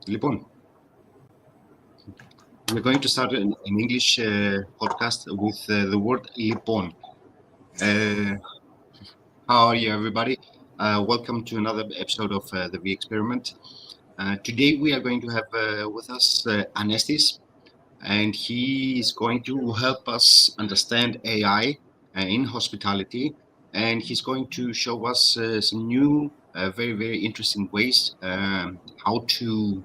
Λοιπόν, we're going to start an English podcast with the word "λοιπόν." How are you, everybody? Welcome to another episode of the V Experiment. Today we are going to have with us Anestis, and he is going to help us understand AI in hospitality, and he's going to show us some new, very, very interesting ways how to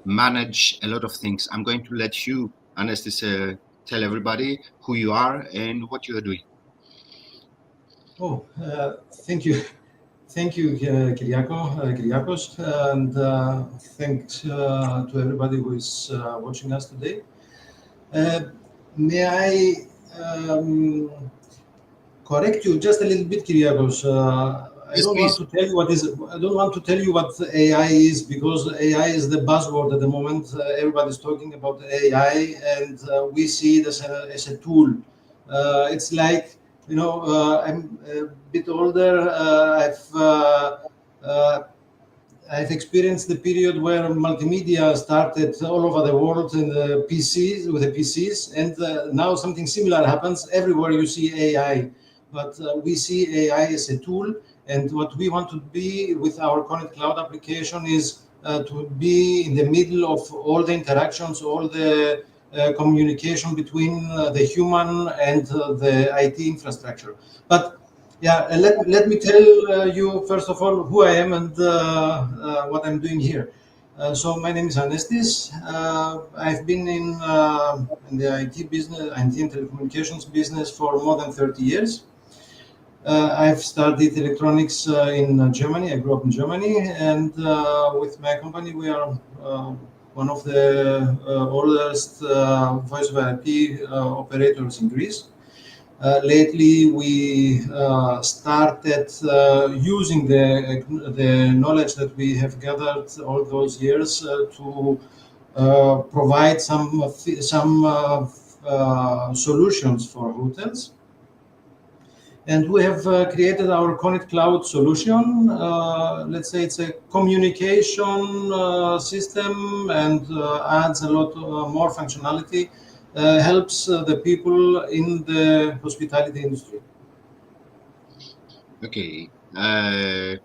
manage a lot of things. I'm going to let you, Anestis, tell everybody who you are and what you are doing. Thank you. Thank you, Kyriakos, and thanks to everybody who is watching us today. May I correct you just a little bit, Kyriakos? Yes, I don't please. want to tell you what is. I don't want to tell you what AI is, because AI is the buzzword at the moment. Everybody's talking about AI, and we see it as a tool. It's like, I'm a bit older. I've experienced the period where multimedia started all over the world in the PCs, with the PCs, and now something similar happens. Everywhere you see AI, but we see AI as a tool, and what we want to be with our Conit Cloud application is to be in the middle of all the interactions, all the communication between the human and the IT infrastructure. But yeah, let me tell you first of all who I am and what I'm doing here. So my name is Anestis. I've been in the IT business, IT and telecommunications business for more than 30 years. I've studied electronics in Germany. I grew up in Germany, and with my company, we are one of the oldest voice over IP operators in Greece. Lately, we started using the knowledge that we have gathered all those years to provide some solutions for hotels. And we have created our Conit Cloud solution. Let's say it's a communication system, and adds a lot more functionality. Helps the people in the hospitality industry. Okay. I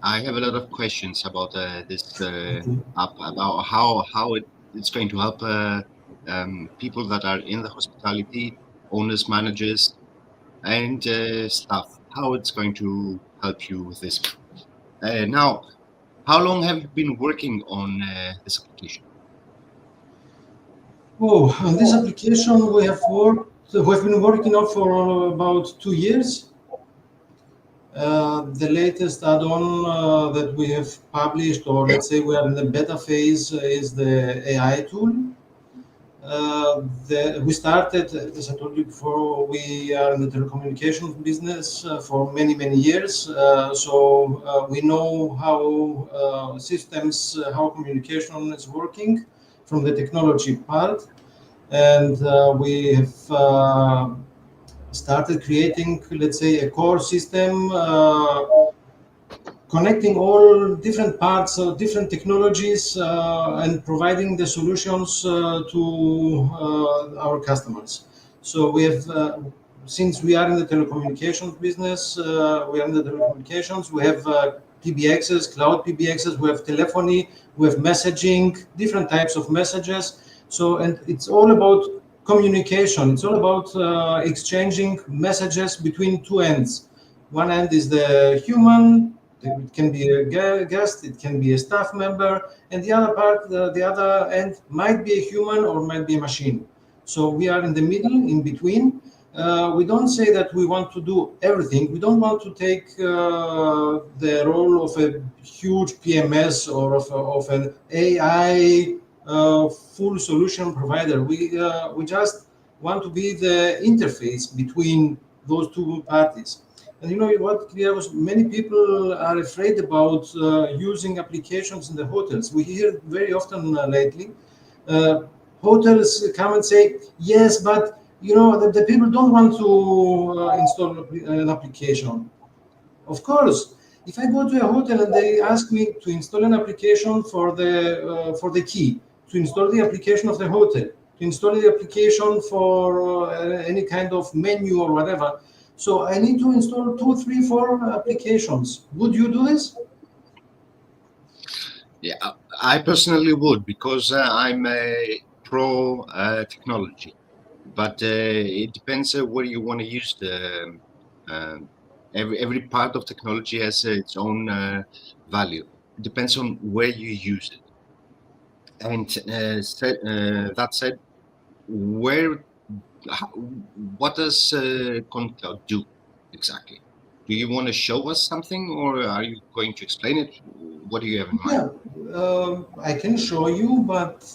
have a lot of questions about this app, about how it's going to help people that are in the hospitality, owners, managers, and staff. How it's going to help you with this. Now, how long have you been working on this application? On this application we have been working on for about 2 years. The latest add-on that we have published, or let's say we are in the beta phase, is the AI tool. We started, as I told you before, we are in the telecommunications business for many, many years. So we know how systems, how communication is working from the technology part. And we have started creating, let's say, a core system connecting all different parts of different technologies and providing the solutions to our customers. So we have, since we are in the telecommunications business, we have PBXs, cloud PBXs, we have telephony, we have messaging, different types of messages. So, and it's all about communication. It's all about exchanging messages between two ends. One end is the human. It can be a guest, it can be a staff member, and the other part, the other end might be a human or might be a machine. So we are in the middle, in between. We don't say that we want to do everything. We don't want to take the role of a huge PMS or of an AI full solution provider. We just want to be the interface between those two parties. And you know what, many people are afraid about using applications in the hotels. We hear very often lately, hotels come and say, yes, but you know, the people don't want to install an application. Of course, If I go to a hotel and they ask me to install an application for the key, to install the application of the hotel, to install the application for any kind of menu or whatever, so I need to install 2, 3, 4 applications. Would you do this? Yeah, I personally would, because I'm a pro technology, but it depends where you want to use the. Um, every part of technology has its own value. It depends on where you use it. And that said, where, how, what does Conit do exactly? Do you want to show us something, or are you going to explain it? What do you have in mind? Yeah, I can show you, but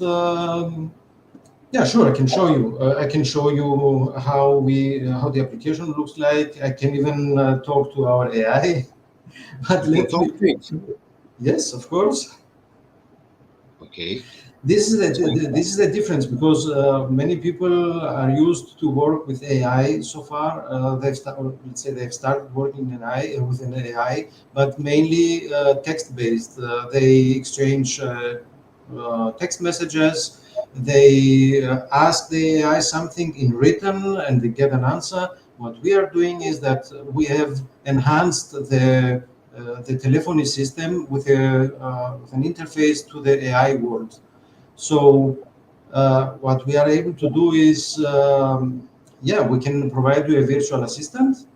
yeah, sure, I can show you. I can show you how the application looks like. I can even talk to our AI. But You can let me. talk to it. Yes, of course. Okay. This is the difference, because many people are used to work with AI so far. Let's say they've started working with an AI, but mainly text-based. They exchange text messages. They ask the AI something in written, and they get an answer. What we are doing is that we have enhanced the telephony system with with an interface to the AI world. So what we are able to do is, yeah, we can provide you a virtual assistant.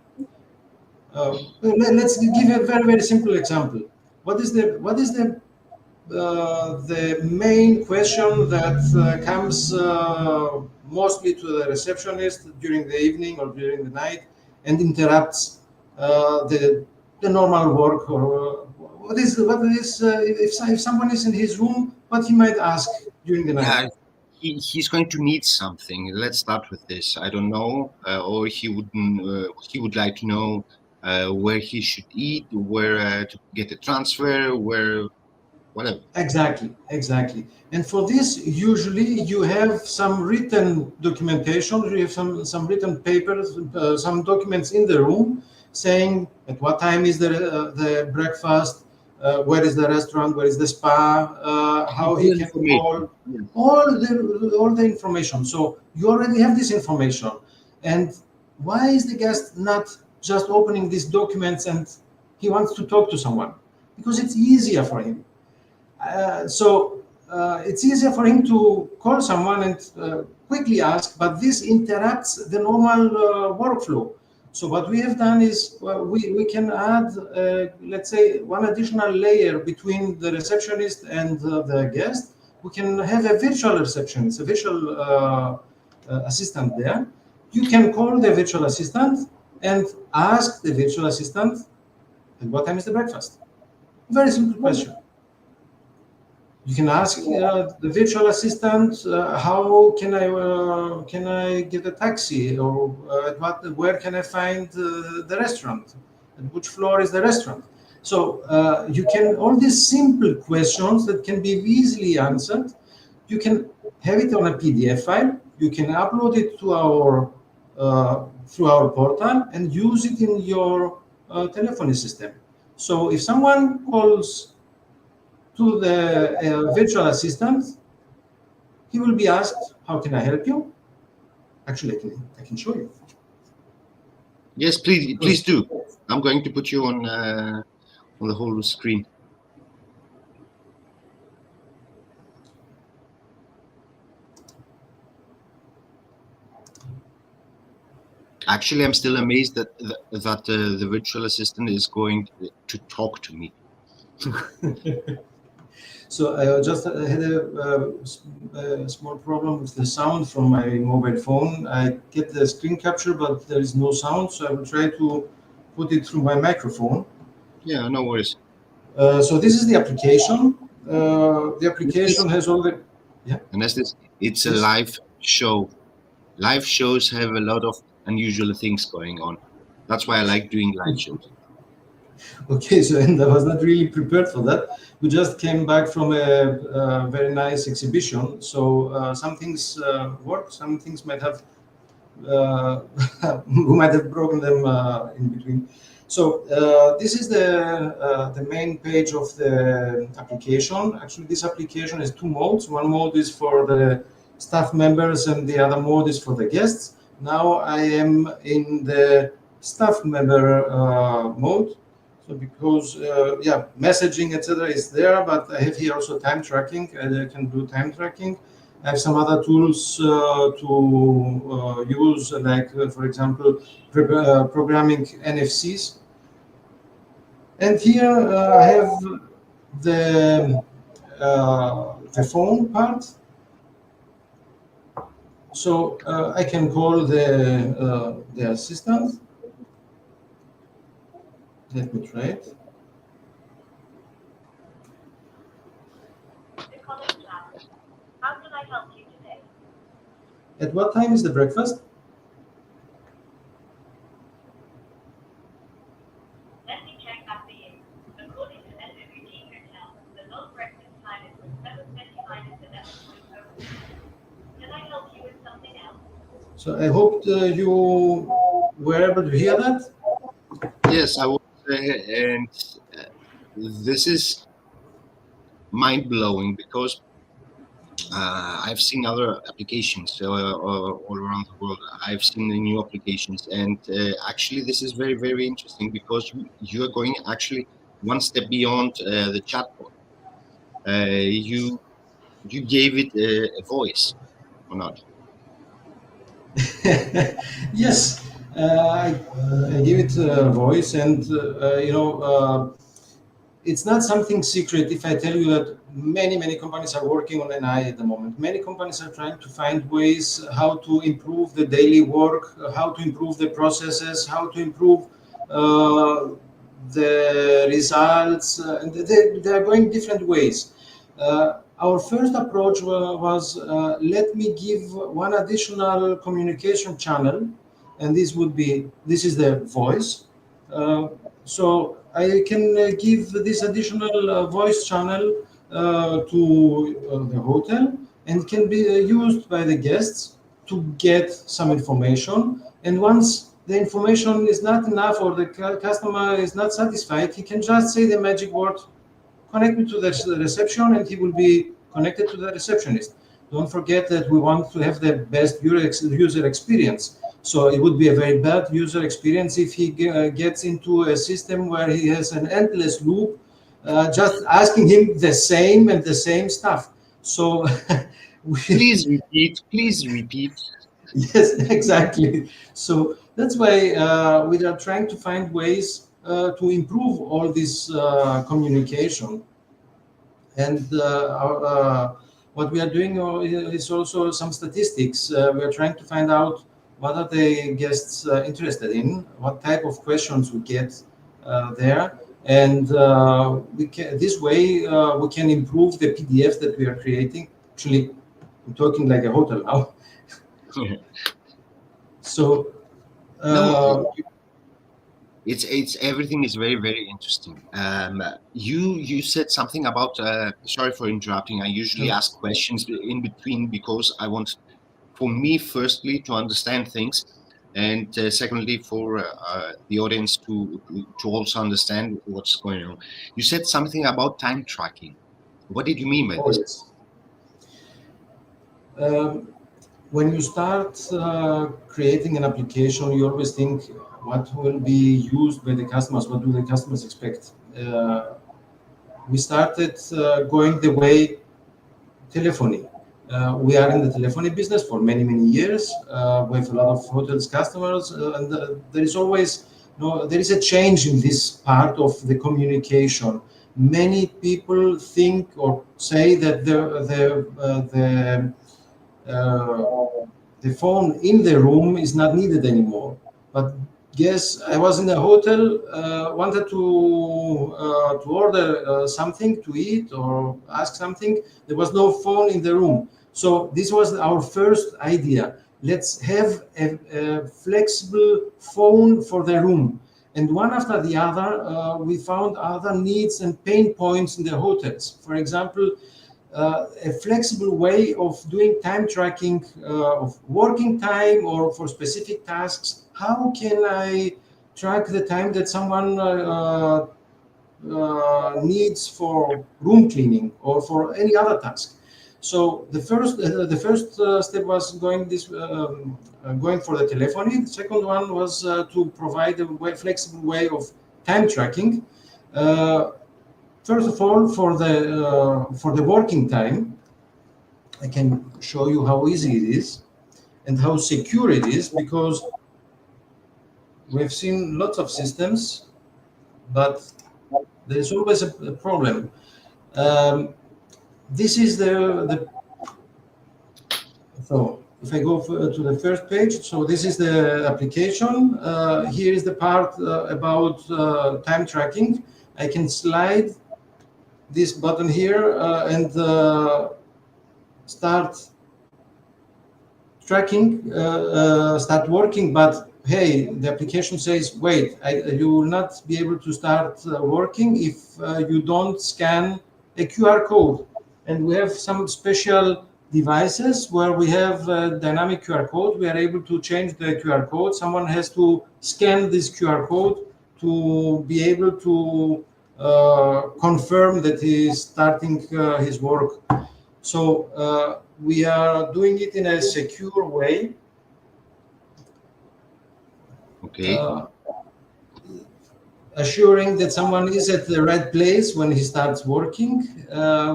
Let's give a very, very simple example. What is the main question that comes mostly to the receptionist during the evening or during the night and interrupts the normal work? Or if someone is in his room, what he might ask during the night? Yeah, he's going to need something. Let's start with this. I don't know, or he would like to know where he should eat, where to get a transfer, where whatever. Exactly, exactly. And for this, usually you have some written documentation, you have some written papers, some documents in the room saying at what time is the breakfast, where is the restaurant, where is the spa, how All he can information. call, Yeah. all the information. So you already have this information. And why is the guest not just opening these documents and he wants to talk to someone? Because it's easier for him. So it's easier for him to call someone and quickly ask, but this interrupts the normal workflow. So what we have done is we can add, let's say, one additional layer between the receptionist and the guest. We can have a virtual receptionist, a virtual assistant there. You can call the virtual assistant and ask the virtual assistant, at what time is the breakfast? Very simple question. You can ask the virtual assistant, how can I get a taxi, or where can I find the restaurant, and which floor is the restaurant. So you can, all these simple questions that can be easily answered. You can have it on a PDF file. You can upload it to our through our portal and use it in your telephony system. So if someone calls to the virtual assistant, he will be asked, "How can I help you?" Actually, I can show you. Yes, please do. I'm going to put you on the whole screen. Actually, I'm still amazed that the virtual assistant is going to talk to me. So I just had a small problem with the sound from my mobile phone. I get the screen capture, but there is no sound, so I will try to put it through my microphone. Yeah, no worries. So this is the application. The application has all the. Yeah. Anestis, it's a Yes. live show. Live shows have a lot of unusual things going on. That's why I like doing live shows. Okay, so and I was not really prepared for that. We just came back from a very nice exhibition, so some things work, some things might have we might have broken them in between. So this is the main page of the application. Actually, this application has two modes. One mode is for the staff members, and the other mode is for the guests. Now I am in the staff member mode. So because yeah, messaging etc. is there, but I have here also time tracking, and I can do time tracking. I have some other tools to use, like for example, programming NFCs. And here I have the phone part. So I can call the assistant. Let me try it. How can I help you today? At what time is the breakfast? Let me check that for you. According to S2E10 Anestis, the low breakfast time is from 7:29 to 11:40. Can I help you with something else? So I hope you were able to hear that. Yes, I would say, and this is mind-blowing because I've seen other applications all around the world. I've seen the new applications, and actually, this is very, very interesting because you are going actually one step beyond the chatbot. You gave it a voice, or not? Yes, I give it a voice, and it's not something secret if I tell you that many companies are working on AI at the moment. Many companies are trying to find ways how to improve the daily work, how to improve the processes, how to improve the results, and they are going different ways. Our first approach was let me give one additional communication channel, and this is the voice. So I can give this additional voice channel to the hotel, and can be used by the guests to get some information. And once the information is not enough, or the customer is not satisfied, he can just say the magic word, connect me to the reception, and he will be connected to the receptionist. Don't forget that we want to have the best user experience. So it would be a very bad user experience if he gets into a system where he has an endless loop, just asking him the same and the same stuff. So Please repeat. Please repeat. yes, exactly. So that's why we are trying to find ways to improve all this communication. And what we are doing is also some statistics. We are trying to find out what are the guests interested in, what type of questions we get there, and we can, this way we can improve the PDFs that we are creating. Actually, I'm talking like a hotel now. So No, it's everything is very, very interesting. You said something about sorry for interrupting. I usually ask questions in between because I want, for me, firstly to understand things, and secondly for the audience to also understand what's going on. You said something about time tracking. What did you mean by oh this? yes. When you start creating an application, you always think what will be used by the customers, what do the customers expect. We started going the way telephony. We are in the telephony business for many years. We have a lot of hotels customers, and there is always there is a change in this part of the communication. Many people think or say that the phone in the room is not needed anymore. But yes, I was in a hotel, wanted to order something to eat or ask something. There was no phone in the room. So this was our first idea. Let's have a flexible phone for the room. And one after the other, we found other needs and pain points in the hotels. For example, a flexible way of doing time tracking of working time or for specific tasks. How can I track the time that someone needs for room cleaning or for any other task. So the first step was going for the telephony. The second one was to provide a flexible way of time tracking. First of all, for the working time, I can show you how easy it is and how secure it is, because we've seen lots of systems, but there's always a problem. This is so if I go to the first page, so this is the application. Here is the part about time tracking. I can slide this button here and start tracking, start working, but hey, the application says, wait, you will not be able to start working if you don't scan a QR code. And we have some special devices where we have a dynamic QR code. We are able to change the QR code. Someone has to scan this QR code to be able to confirm that he is starting his work. So we are doing it in a secure way. Okay. Assuring that someone is at the right place when he starts working.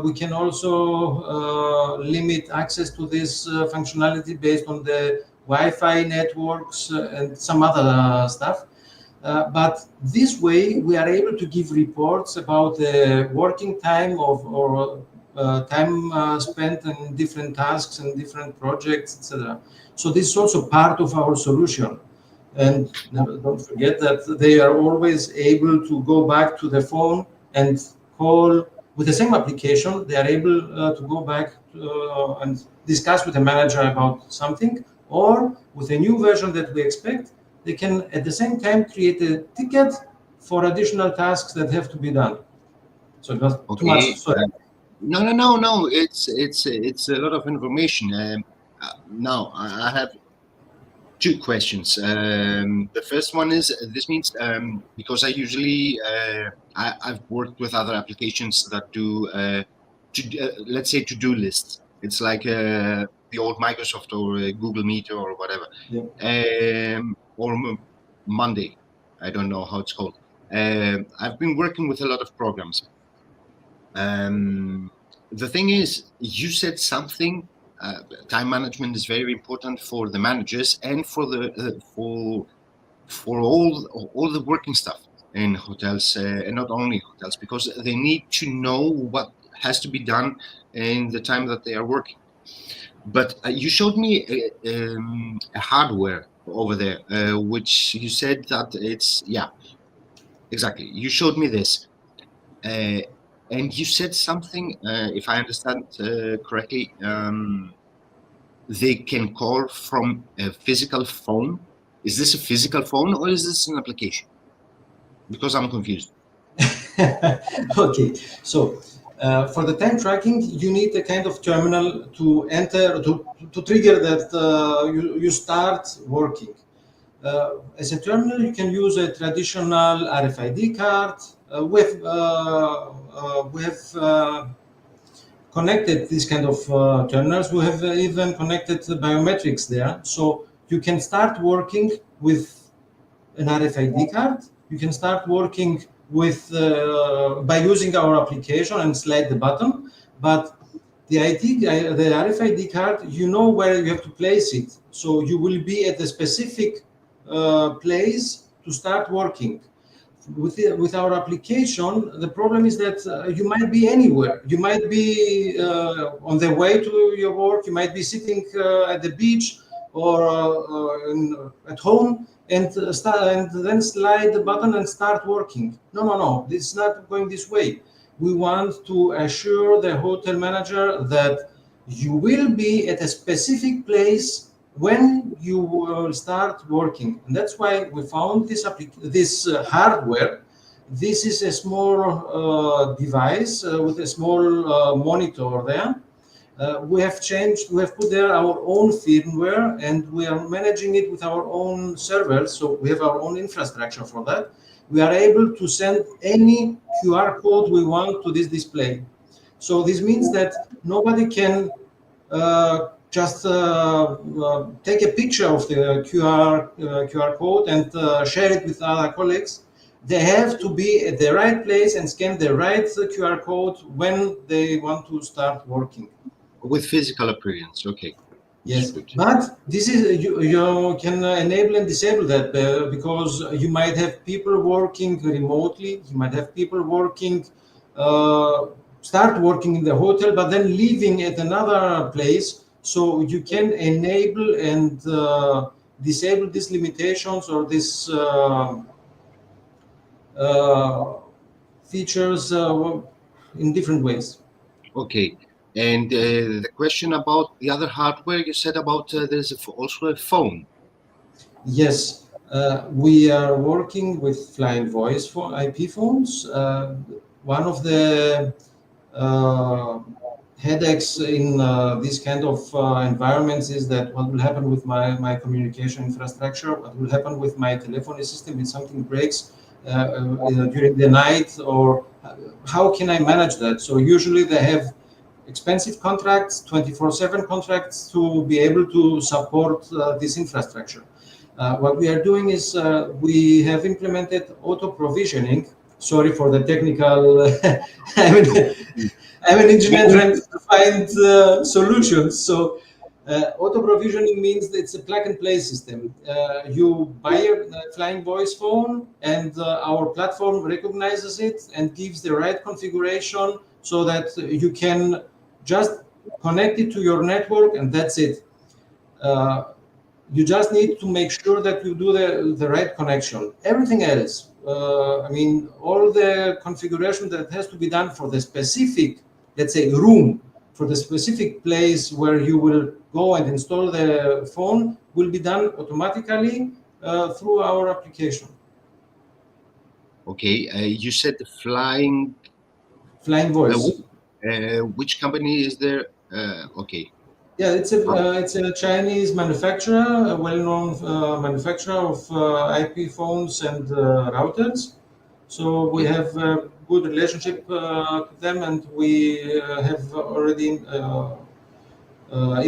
We can also limit access to this functionality based on the Wi-Fi networks and some other stuff. But this way, we are able to give reports about the working time or time spent in different tasks and different projects, etc. So this is also part of our solution. And don't forget that they are always able to go back to the phone and call with the same application. They are able to go back and discuss with the manager about something, or with a new version that we expect, they can at the same time create a ticket for additional tasks that have to be done. So it was too much. Sorry. No. It's a lot of information. Now I have two questions. The first one is, this means because I usually I've worked with other applications that do let's say to-do lists. It's like the old Microsoft or Google Meet or whatever, or Monday. I don't know how it's called. I've been working with a lot of programs. The thing is, you said something. Time management is very important for the managers and for the for all the working staff in hotels, and not only hotels, because they need to know what has to be done in the time that they are working. But you showed me a hardware over there, which you said that it's exactly. You showed me this. And you said something, if I understand correctly, they can call from a physical phone. Is this a physical phone or is this an application? Because I'm confused. Okay, so for the time tracking, you need a kind of terminal to enter, to trigger that you start working. As a terminal, you can use a traditional RFID card. We have connected these kind of terminals. We have even connected the biometrics there. So you can start working with an RFID card. You can start working with by using our application and slide the button. But the RFID card, you know where you have to place it. So you will be at a specific place to start working. With our application, the problem is that you might be anywhere. You might be on the way to your work. You might be sitting at the beach or at home, and then slide the button and start working. No. This is not going this way. We want to assure the hotel manager that you will be at a specific place when you will start working. And that's why we found this hardware. This is a small device with a small monitor there. We have changed, we have put there our own firmware, and we are managing it with our own servers. So we have our own infrastructure for that. We are able to send any QR code we want to this display. So this means that nobody can just take a picture of the QR code and share it with other colleagues. They have to be at the right place and scan the right QR code when they want to start working. With physical appearance, okay. Yes, but this is you can enable and disable that because you might have people working remotely. You might have people working, start working in the hotel, but then leaving at another place. So you can enable and disable these limitations or these features in different ways. Okay. And the question about the other hardware, you said about there's also a phone. Yes, we are working with flying voice for IP phones. One of the headaches in this kind of environments is that what will happen with my communication infrastructure, what will happen with my telephony system if something breaks during the night, or how can I manage that? So usually they have expensive contracts, 24/7 contracts to be able to support this infrastructure. What we are doing is we have implemented auto provisioning. Sorry for the technical. I'm an engineer trying to find solutions. So auto provisioning means that it's a plug and play system. You buy a flying voice phone, and our platform recognizes it and gives the right configuration so that you can just connect it to your network, and that's it. You just need to make sure that you do the right connection. Everything else, I mean, all the configuration that has to be done for the specific, let's say, room, for the specific place where you will go and install the phone will be done automatically through our application. Okay. You said the flying voice. Which company is there? Okay. Yeah, it's a Chinese manufacturer, a well-known manufacturer of IP phones and routers. So we have a good relationship with them, and we have already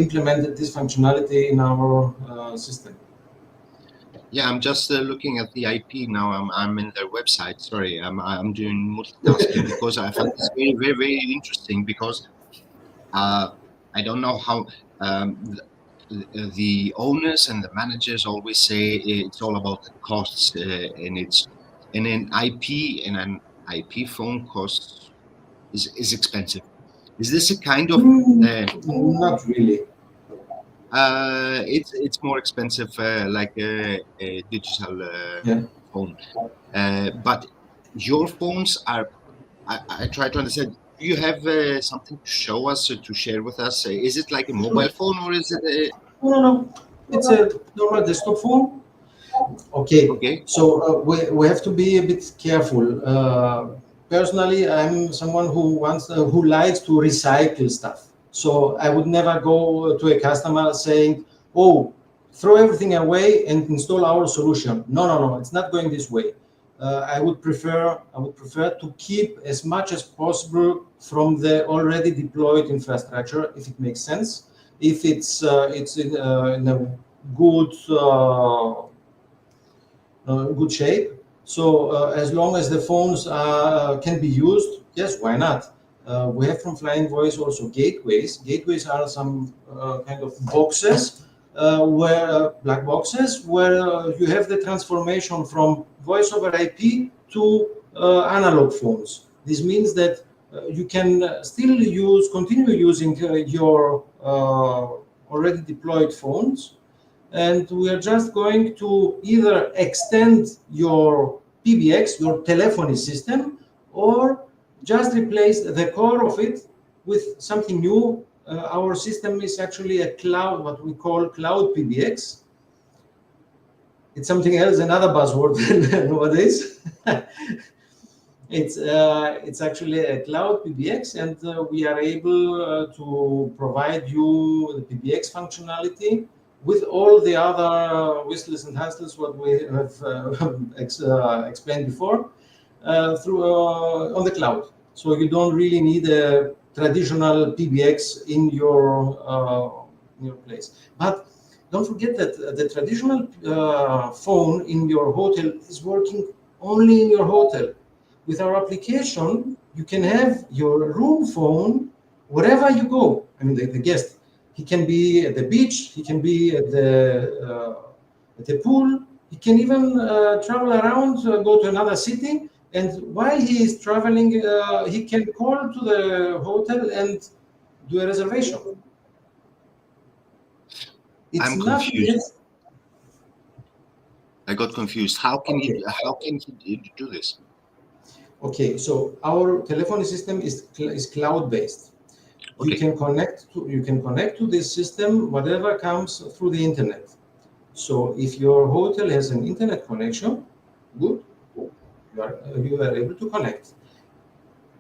implemented this functionality in our system. Yeah, I'm just looking at the IP now. I'm in their website. Sorry, I'm doing multitasking because I find this very, very, very interesting because I don't know how the owners and the managers always say it's all about the costs, and an IP phone costs is expensive. Is this a kind of Not really. it's more expensive like a digital phone, but your phones are. I try to understand. Do you have something to show us or to share with us? Is it like a mobile phone or is it a... No. It's a normal desktop phone. Okay. So we have to be a bit careful. Personally, I'm someone who likes to recycle stuff. So I would never go to a customer saying, "Oh, throw everything away and install our solution." No. It's not going this way. I would prefer to keep as much as possible from the already deployed infrastructure, if it makes sense. If it's in a good good shape. So as long as the phones can be used, yes, why not? We have from Flying Voice also gateways. Gateways are some kind of boxes, black boxes, where you have the transformation from voice over IP to analog phones. This means that you can still continue using your already deployed phones, and we are just going to either extend your PBX, your telephony system, or just replace the core of it with something new. Our system is actually a cloud, what we call cloud PBX. It's something else, another buzzword nowadays. It's actually a cloud PBX, and we are able to provide you the PBX functionality with all the other whistles and hassles what we have explained before through on the cloud. So you don't really need a traditional PBX in your place. But don't forget that the traditional phone in your hotel is working only in your hotel. With our application, you can have your room phone wherever you go. I mean, the guest, he can be at the beach, he can be at the pool, he can even travel around, go to another city, and while he is traveling, he can call to the hotel and do a reservation. It's I'm nothing confused. else. I got confused. How can Okay. he do this? Okay, so our telephony system is cloud-based. Okay. You can connect to this system whatever comes through the internet. So if your hotel has an internet connection, good, you are able to connect.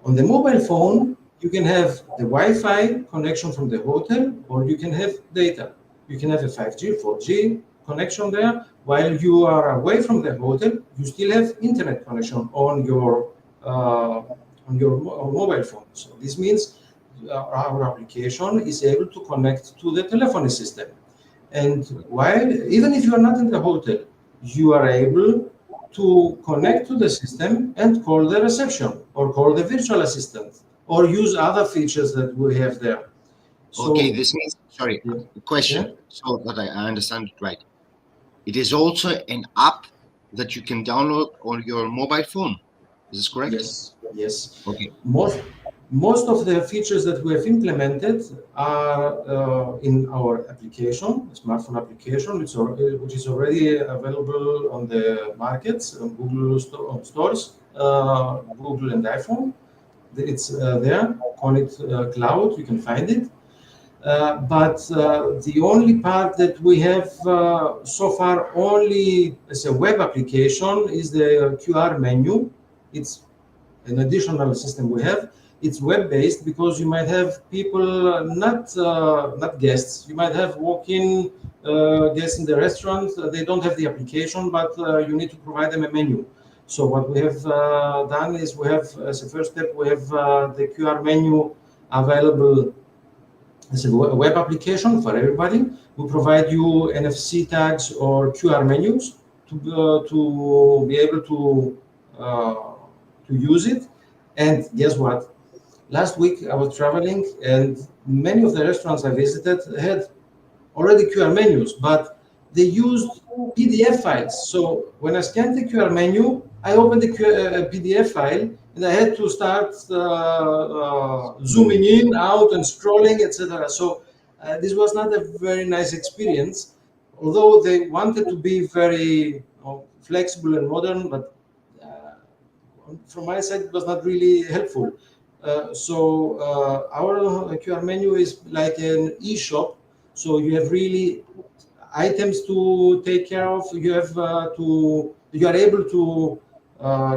On the mobile phone, you can have the Wi-Fi connection from the hotel, or you can have data. You can have a 5G, 4G connection there. While you are away from the hotel, you still have internet connection on your mobile phone. So this means our application is able to connect to the telephony system. And while, even if you are not in the hotel, you are able to connect to the system and call the reception or call the virtual assistant or use other features that we have there. So, Okay, this means, sorry, yeah. question, Yeah. so that I understand it right. It is also an app that you can download on your mobile phone. Is this correct? Yes, yes. Okay. Most of the features that we have implemented are in our application, smartphone application, which is already available on the markets, on Google stores, Google and iPhone. It's there, Conit Cloud, you can find it. But the only part that we have so far only as a web application is the QR menu. It's an additional system we have. It's web-based because you might have people not guests. You might have walk-in guests in the restaurant. They don't have the application, but you need to provide them a menu. So what we have done is we have, as a first step, we have the QR menu available as a web application for everybody. We provide you NFC tags or QR menus to be able to use it. And guess what? Last week I was traveling, and many of the restaurants I visited had already QR menus, but they used PDF files. So when I scanned the QR menu, I opened the PDF file, and I had to start zooming in, out, and scrolling, etc. So this was not a very nice experience, although they wanted to be very flexible and modern, but from my side, it was not really helpful. Our QR menu is like an e-shop, so you have really items to take care of. You are able to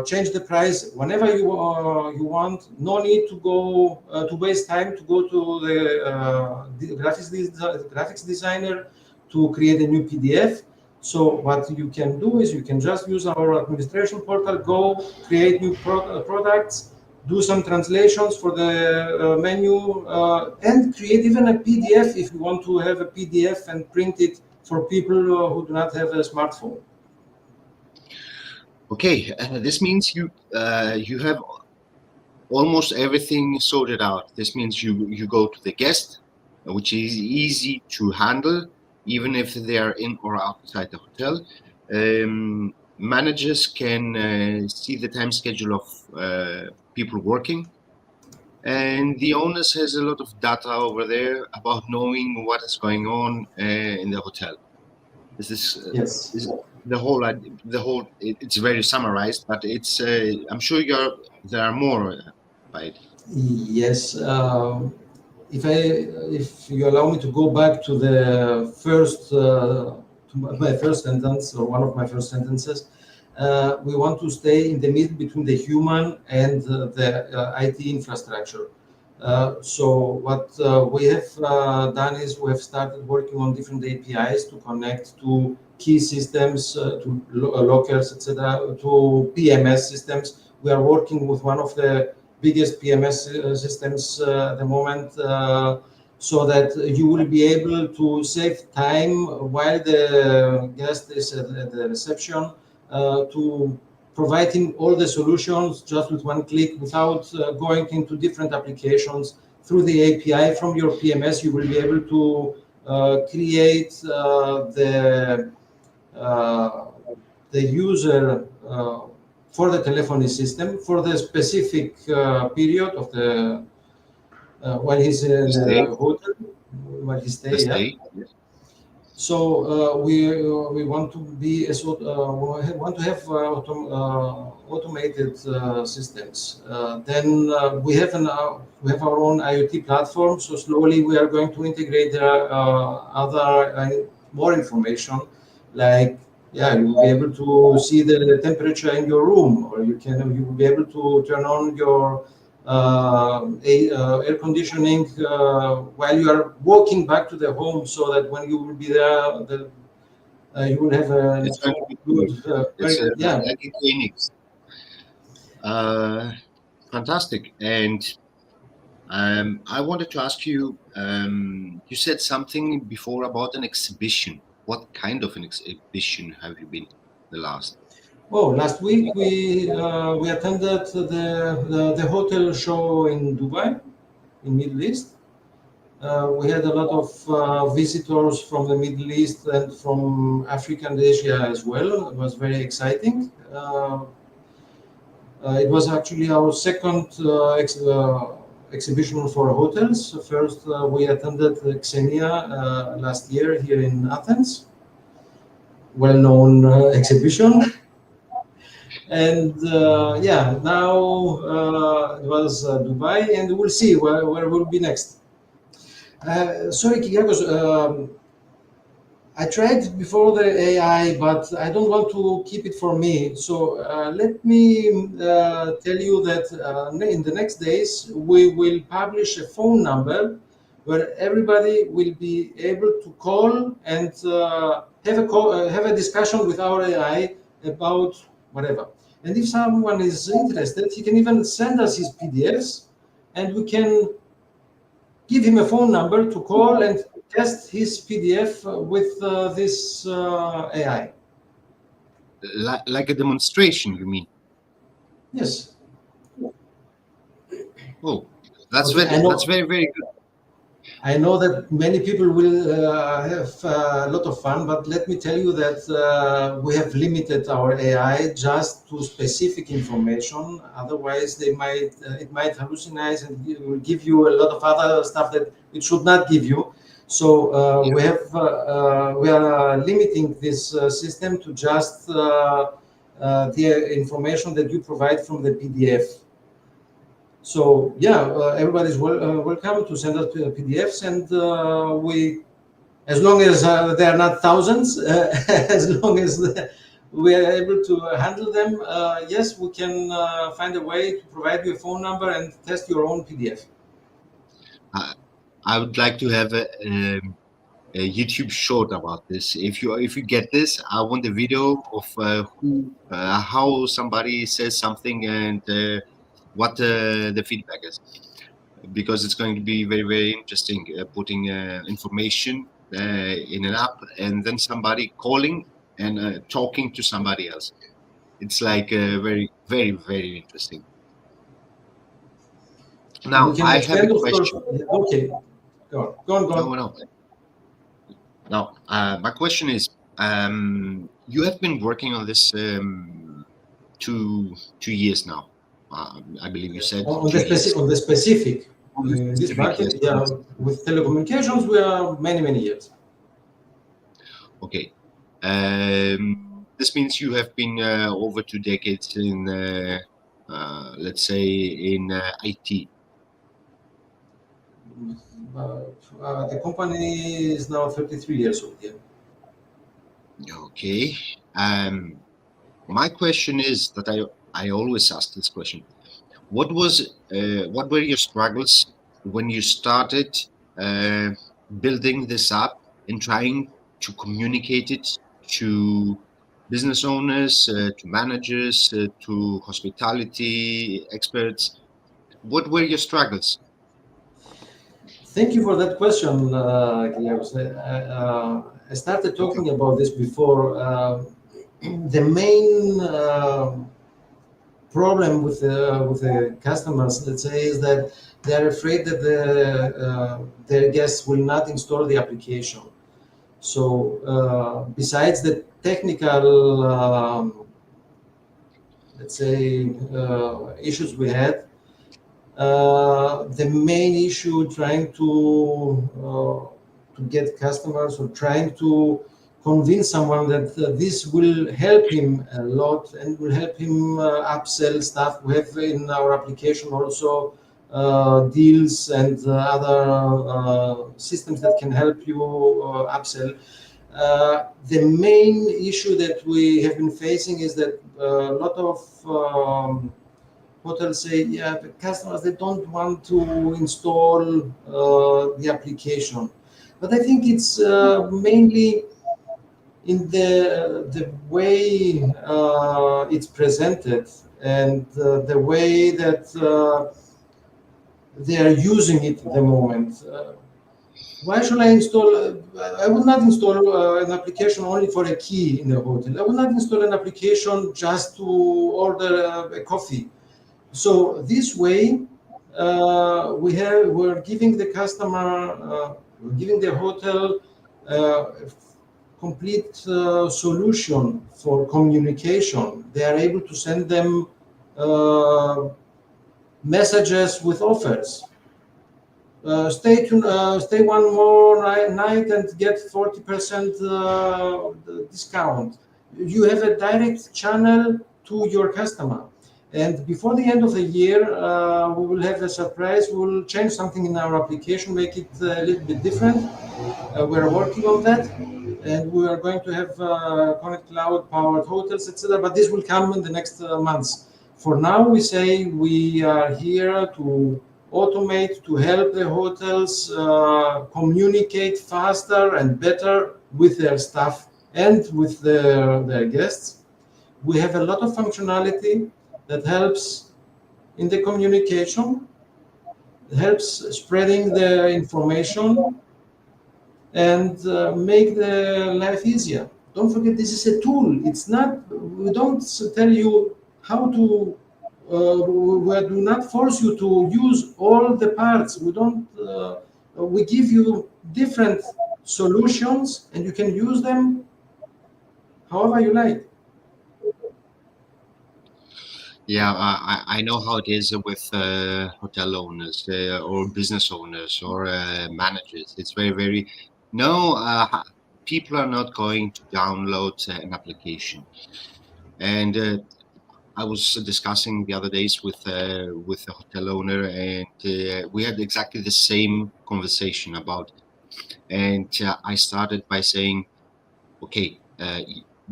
change the price whenever you want. No need to go to waste time to go to the graphics designer to create a new PDF. So what you can do is you can just use our administration portal, go create new products, do some translations for the menu, and create even a PDF if you want to have a PDF and print it for people who do not have a smartphone. Okay, this means you have almost everything sorted out. This means you go to the guest, which is easy to handle, even if they are in or outside the hotel. Managers can see the time schedule of people working, and the owners has a lot of data over there about knowing what is going on in the hotel. Yes. The whole it's very summarized, but it's I'm sure there are more by it. Yes. If you allow me to go back to the first to my first sentence, or one of my first sentences, we want to stay in the middle between the human and the IT infrastructure. So what we have done is we have started working on different APIs to connect to key systems, to lockers, etc., to PMS systems. We are working with one of the biggest PMS systems at the moment, so that you will be able to save time while the guest is at the reception, to providing all the solutions just with one click without going into different applications. Through the API from your PMS, you will be able to create the user for the telephony system for the specific period of the while he's in the hotel, while he stays. Yeah. So we want to be want to have automated systems. Then we have our own IoT platform. So slowly we are going to integrate other more information, like you will be able to see the temperature in your room, or you will be able to turn on your air conditioning while you are walking back to the home, so that when you will be there, you will have a good, like a clinic. Fantastic. And I wanted to ask you, you said something before about an exhibition. What kind of an exhibition have you been the last? Oh, last week we attended the hotel show in Dubai, in Middle East. We had a lot of visitors from the Middle East and from Africa and Asia as well. It was very exciting. It was actually our second exhibition for hotels. First, we attended Xenia last year here in Athens, well-known exhibition. And now it was Dubai, and we'll see where we'll be next. Sorry, Kyriakos, I tried before the AI, but I don't want to keep it for me. So let me tell you that in the next days, we will publish a phone number where everybody will be able to call and have a discussion with our AI about whatever. And if someone is interested, he can even send us his PDFs, and we can give him a phone number to call and test his PDF with this AI. Like a demonstration, you mean? Yes. Oh, that's very, very good. I know that many people will have a lot of fun, but let me tell you that we have limited our AI just to specific information. Otherwise, it might hallucinate and will give you a lot of other stuff that it should not give you. So we are limiting this system to just the information that you provide from the PDF. So everybody's welcome to send us PDFs, and as long as they are not thousands, as long as we are able to handle them, yes, we can find a way to provide you a phone number and test your own PDF. I would like to have a YouTube short about this. If you get this, I want a video of how somebody says something and what the feedback is, because it's going to be very, very interesting putting information in an app and then somebody calling and talking to somebody else. It's like very, very, very interesting. Now I have a question. Okay, go on. No. Now my question is, you have been working on this 2 years now. I believe you said on the specific this market, with telecommunications, we are many years. Okay, this means you have been over 2 decades in, let's say, in IT. The company is now 33 years old. Yeah. Okay. my question is that I always ask this question. What were your struggles when you started uh, building this app and trying to communicate it to business owners, to managers, to hospitality experts? What were your struggles? Thank you for that question, Guillermo. I started talking about this before. The main problem with the customers, let's say, is that they are afraid that their guests will not install the application. So besides the technical, let's say, issues we had, the main issue trying to get customers or trying to convince someone that this will help him a lot and will help him upsell stuff. We have in our application also deals and other systems that can help you upsell. The main issue that we have been facing is that a lot of hotels say, yeah, the customers, they don't want to install the application. But I think it's mainly in the way it's presented and the way that they are using it at the moment. Why should I install? I will not install an application only for a key in the hotel. I will not install an application just to order a coffee. So this way, we're giving the customer, we're giving the hotel complete solution for communication. They are able to send them messages with offers. Stay one more night and get 40% discount. You have a direct channel to your customer. And before the end of the year, we will have a surprise. We will change something in our application, make it a little bit different. We're working on that, and we are going to have Conit cloud-powered hotels, etc. But this will come in the next months. For now, we say we are here to automate, to help the hotels communicate faster and better with their staff and with their guests. We have a lot of functionality that helps in the communication, helps spreading the information, and make the life easier. Don't forget, this is a tool. It's not, we don't tell you how to, we do not force you to use all the parts. We don't, we give you different solutions and you can use them however you like. Yeah, I know how it is with hotel owners or business owners or managers. It's very, no, people are not going to download an application. And I was discussing the other days with a hotel owner, and we had exactly the same conversation about. And I started by saying, okay,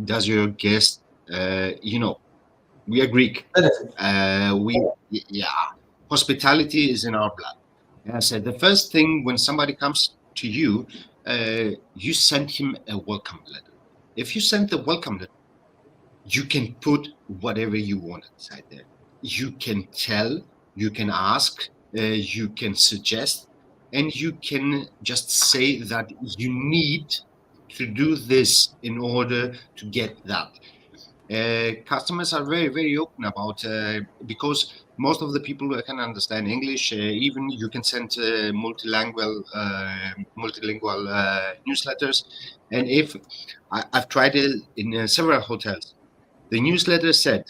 does your guest, we are Greek. Benefit. Yeah, hospitality is in our blood. And I said the first thing when somebody comes to you, you send him a welcome letter. If you send the welcome letter, you can put whatever you want inside there. You can tell, you can ask, you can suggest, and you can just say that you need to do this in order to get that. Customers are very open about because most of the people can understand English. Even you can send multilingual newsletters. And if I've tried it in several hotels, the newsletter said,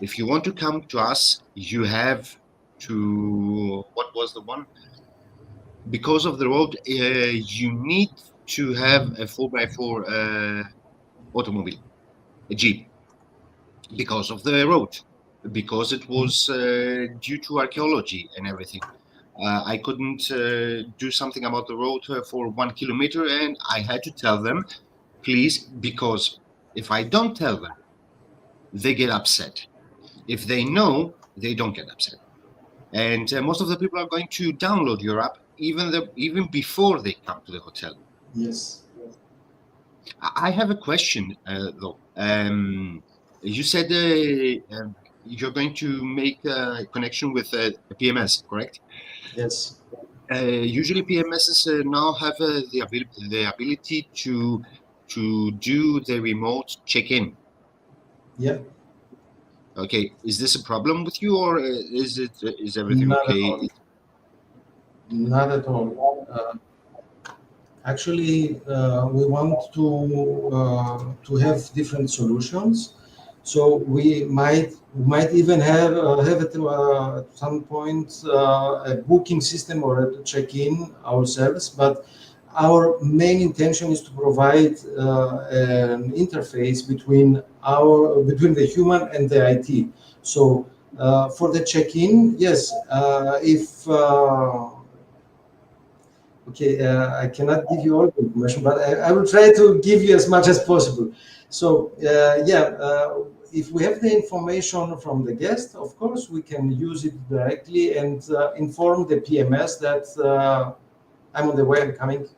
if you want to come to us, you have to, what was the one? Because of the road, you need to have a 4x4 automobile, a Jeep. Because of the road, because it was due to archaeology and everything. I couldn't do something about the road for 1 kilometer, and I had to tell them, please, because if I don't tell them, they get upset. If they know, they don't get upset. And most of the people are going to download your app even before they come to the hotel. Yes. I have a question though. You said you're going to make a connection with a PMS, correct? Yes. Usually PMSs now have the ability to do the remote check-in. Yeah. Okay, is this a problem with you, or is everything Not at okay? all. Not at all. Actually, we want to have different solutions. So we might even have at some point a booking system or a check-in ourselves. But our main intention is to provide an interface between the human and the IT. So for the check-in, yes, if okay, I cannot give you all the information, but I will try to give you as much as possible. So, if we have the information from the guest, of course, we can use it directly and inform the PMS that I'm on the way, I'm coming,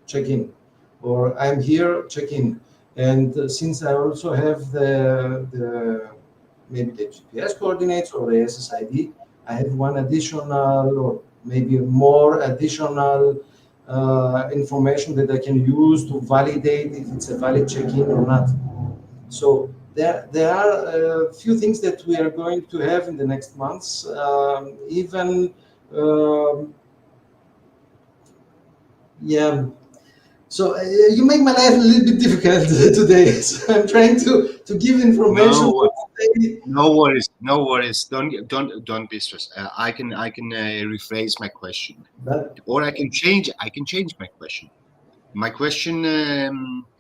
check in, or I'm here, check in. And since I also have the maybe the GPS coordinates or the SSID, I have one additional or maybe more additional information that I can use to validate if it's a valid check-in or not. So there are a few things that we are going to have in the next months. Even yeah. So you make my life a little bit difficult today. So I'm trying to give information. No worries, no worries. Don't be stressed. I can rephrase my question, But or I can change my question. My question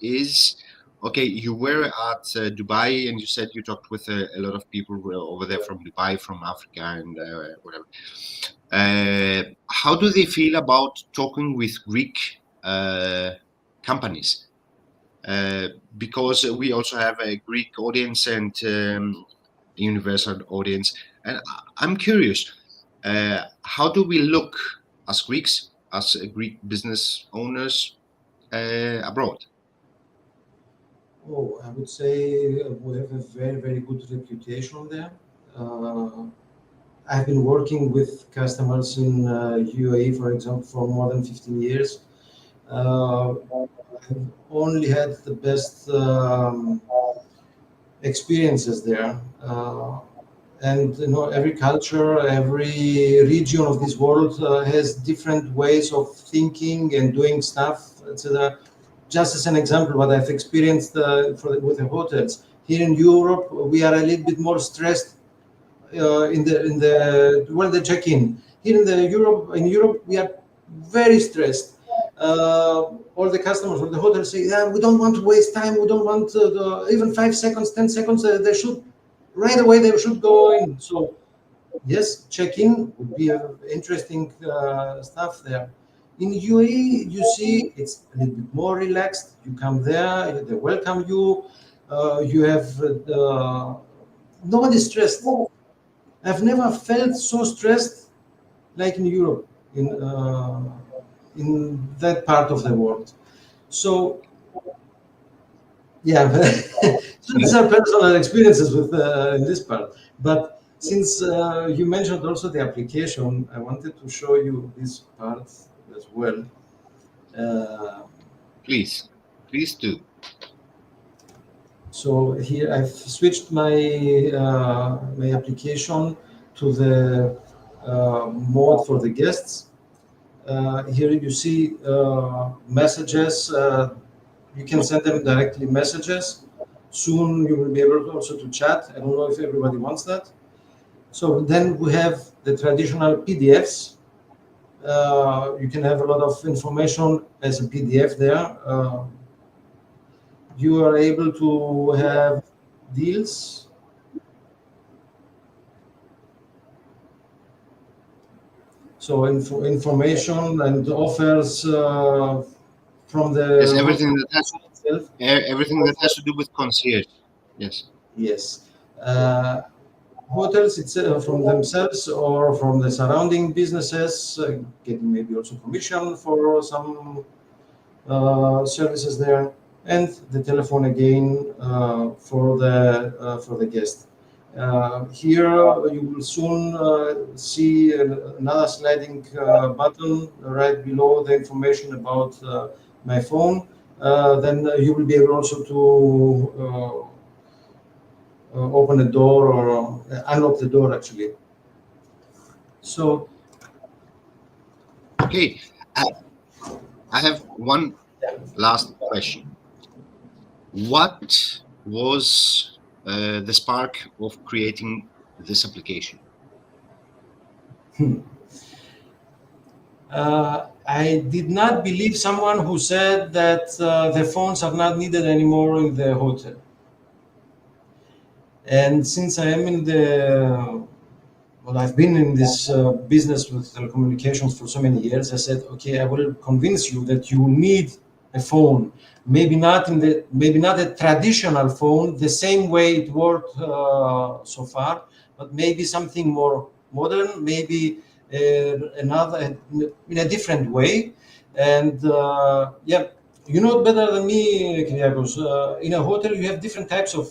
is, okay, you were at Dubai and you said you talked with a lot of people who are over there from Dubai, from Africa, and whatever. How do they feel about talking with Greek companies? Because we also have a Greek audience and universal audience, and I'm curious, how do we look as Greeks, as Greek business owners abroad? oh, I would say we have a very, very good reputation there. I've been working with customers in UAE, for example, for more than 15 years. I've only had the best experiences there. And you know, every culture, every region of this world has different ways of thinking and doing stuff, etc. Just as an example, what I've experienced with the hotels here in Europe, we are a little bit more stressed the check-in. Here in Europe, we are very stressed. All the customers from the hotel say, "Yeah, we don't want to waste time. We don't want even 5 seconds, 10 seconds. They should right away. They should go in." So yes, check-in would be interesting stuff there. In UAE, you see it's a little bit more relaxed. You come there, they welcome you. You have nobody's stressed. I've never felt so stressed like in Europe, in that part of the world. So yeah, so these are personal experiences with in this part. But since you mentioned also the application, I wanted to show you this part as well. Please do. So here I've switched my application to the mode for the guests. Here you see messages. You can send them directly messages. Soon you will be able also to chat. I don't know if everybody wants that. So then we have the traditional PDFs. You can have a lot of information as a PDF there. You are able to have deals. So information and offers from the Yes, everything that has to do with concierge. Yes. Yes. Hotels from themselves or from the surrounding businesses, getting maybe also commission for some services there, and the telephone again for the guest. Here you will soon see another sliding button right below the information about my phone. Then you will be able also to open a door or unlock the door actually. So Okay, I have one last question. What was the spark of creating this application? I did not believe someone who said that the phones are not needed anymore in the hotel. And since I am in I've been in this business with telecommunications for so many years, I said, okay, I will convince you that you need a phone. Maybe not a traditional phone, the same way it worked so far, but maybe something more modern, maybe another in a different way. And yeah, you know better than me, Kyriakos. In a hotel, you have different types of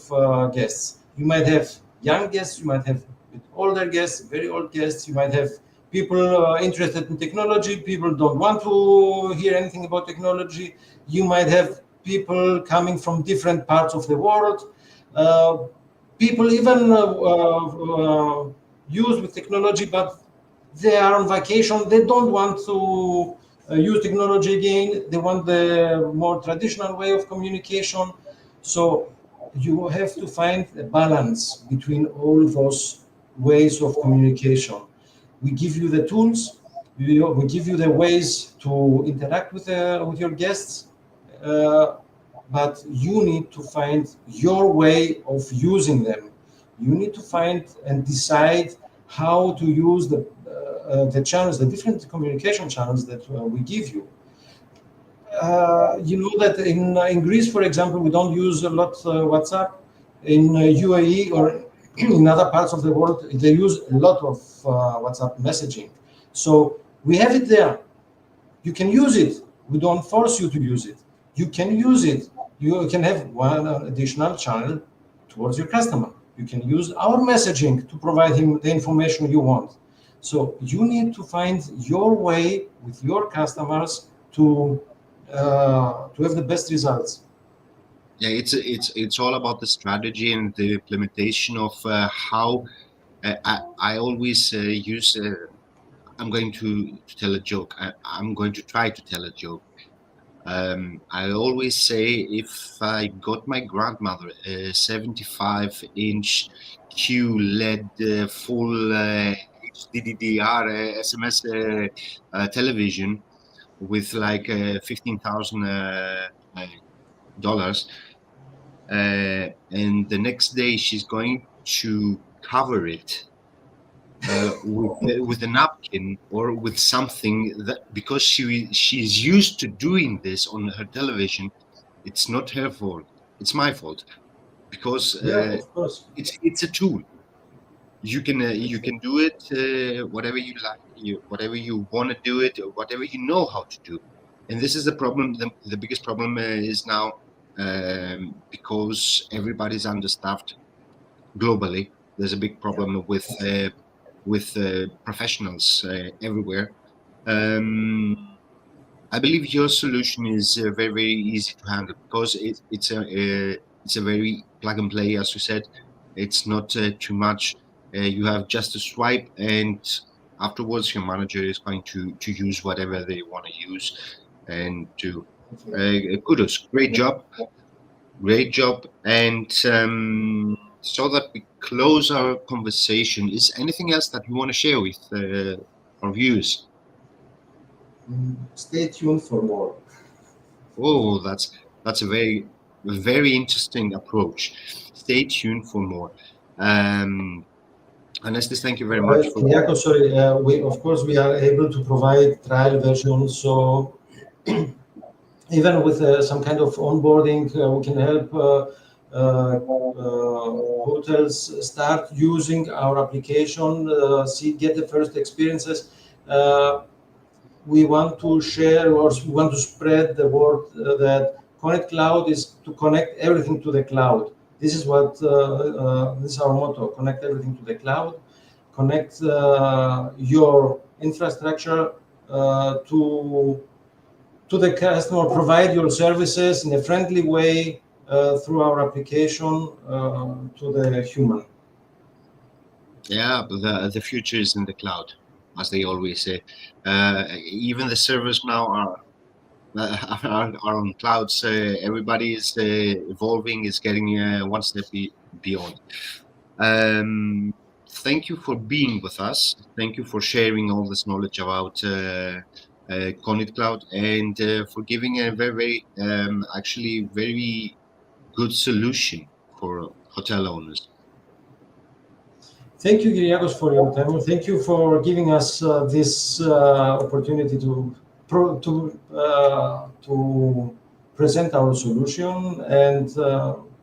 guests. You might have young guests, you might have older guests, very old guests. You might have people interested in technology, people don't want to hear anything about technology. You might have people coming from different parts of the world. People even use with technology, but they are on vacation. They don't want to use technology again. They want the more traditional way of communication. So you have to find a balance between all those ways of communication. We give you the tools. We give you the ways to interact with your guests, but you need to find your way of using them. You need to find and decide how to use the channels, the different communication channels that we give you. You know that in Greece, for example, we don't use a lot WhatsApp. In UAE or in other parts of the world, they use a lot of WhatsApp messaging. So we have it there. You can use it. We don't force you to use it. You can use it. You can have one additional channel towards your customer. You can use our messaging to provide him the information you want. So you need to find your way with your customers to have the best results. Yeah, it's all about the strategy and the implementation of how I always use. I'm going to tell a joke. I'm going to try to tell a joke. I always say if I got my grandmother a 75-inch QLED full HDDR SMS television with like $15,000, and the next day she's going to cover it with a napkin or with something, that because she's used to doing this on her television, it's not her fault, it's my fault, because Yeah, of course. it's a tool. You can do it whatever you like, whatever you want to do it, or whatever you know how to do. And this is the problem. The biggest problem is now, because everybody's understaffed globally. There's a big problem with professionals everywhere. I believe your solution is very, very easy to handle, because it's a very plug and play, as you said. It's not too much. You have just to swipe, and afterwards your manager is going to use whatever they want to use. And to kudos, great job. And so that we close our conversation, is anything else that you want to share with our viewers? Stay tuned for more. Oh, that's a very, very interesting approach. Stay tuned for more. Anestis, thank you very much. Kyriakos, sorry, we are able to provide trial versions. So even with some kind of onboarding, we can help hotels start using our application, get the first experiences. We want to share, or we want to spread the word that Conit Cloud is to connect everything to the cloud. This is what this is our motto: connect everything to the cloud. Connect your infrastructure to the customer. Provide your services in a friendly way through our application to the human. Yeah, the future is in the cloud, as they always say. Even the servers now are on clouds. Everybody is evolving, is getting one step beyond. Thank you for being with us. Thank you for sharing all this knowledge about Conit Cloud, and for giving a very, actually very good solution for hotel owners. Thank you, Kyriakos, for your time. Thank you for giving us this opportunity to present our solution, and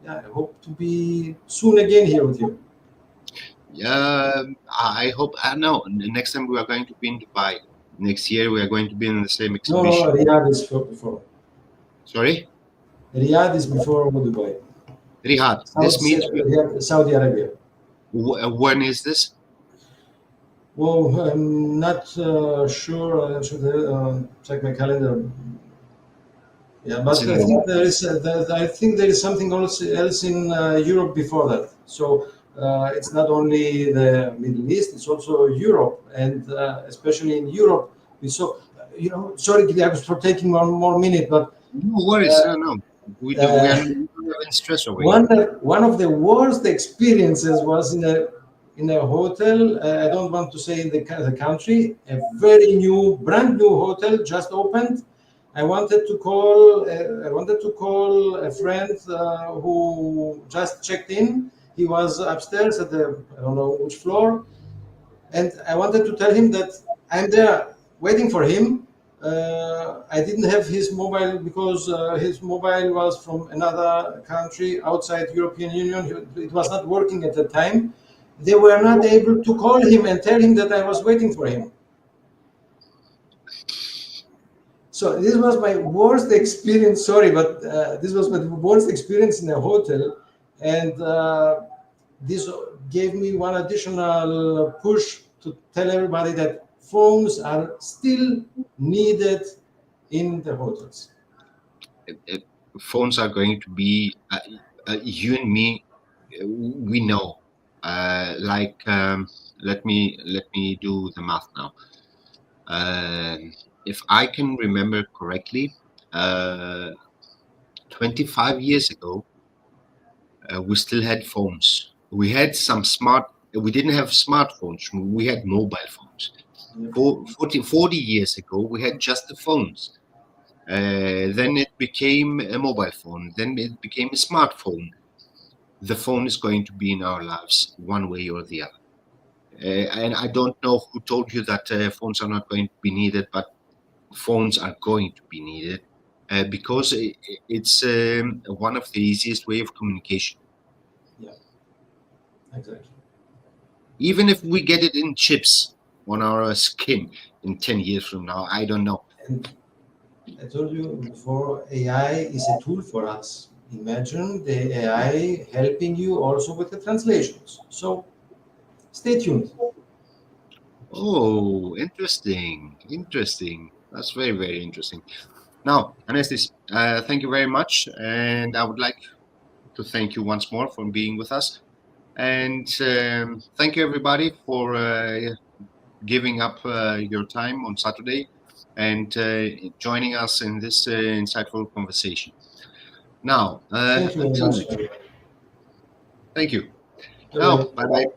yeah, I hope to be soon again here with you. Yeah, I hope. I know. Next time we are going to be in Dubai. Next year we are going to be in the same exhibition. No, Riyadh is before. Sorry, Riyadh is before Dubai. Riyadh. This means Riyadh, Saudi Arabia. When is this? Well, I'm not sure. I should check my calendar. Yeah, but I think there is something else in Europe before that. So it's not only the Middle East; it's also Europe, and especially in Europe, we saw. Sorry, Kyriakos, for taking one more minute, but No worries. No. We are not in stress over here. one of the worst experiences was in a hotel. I don't want to say in the country. A very brand new hotel just opened. I wanted to call a friend who just checked in. He was upstairs at I don't know which floor, and I wanted to tell him that I'm there waiting for him. I didn't have his mobile because his mobile was from another country outside European Union. It was not working at the time. They were not able to call him and tell him that I was waiting for him. So this was my worst experience. Sorry, but this was my worst experience in a hotel, and this gave me one additional push to tell everybody that phones are still needed in the hotels. Phones are going to be you and me. We know. Let me do the math now. If I can remember correctly, 25 years ago, we still had phones. We had we didn't have smartphones. We had mobile phones. 40 years ago, we had just the phones. Then it became a mobile phone. Then it became a smartphone. The phone is going to be in our lives one way or the other. And I don't know who told you that phones are not going to be needed, but phones are going to be needed because it's one of the easiest way of communication. Yeah, exactly. Even if we get it in chips on our skin in 10 years from now, I don't know. And I told you before, AI is a tool for us. Imagine the AI helping you also with the translations. So stay tuned. Oh, interesting. That's very, very interesting. Now, Anestis, thank you very much. And I would like to thank you once more for being with us. And thank you, everybody, for giving up your time on Saturday and joining us in this insightful conversation. Now, Thank you very much. Thank you. Bye-bye. Now, bye-bye.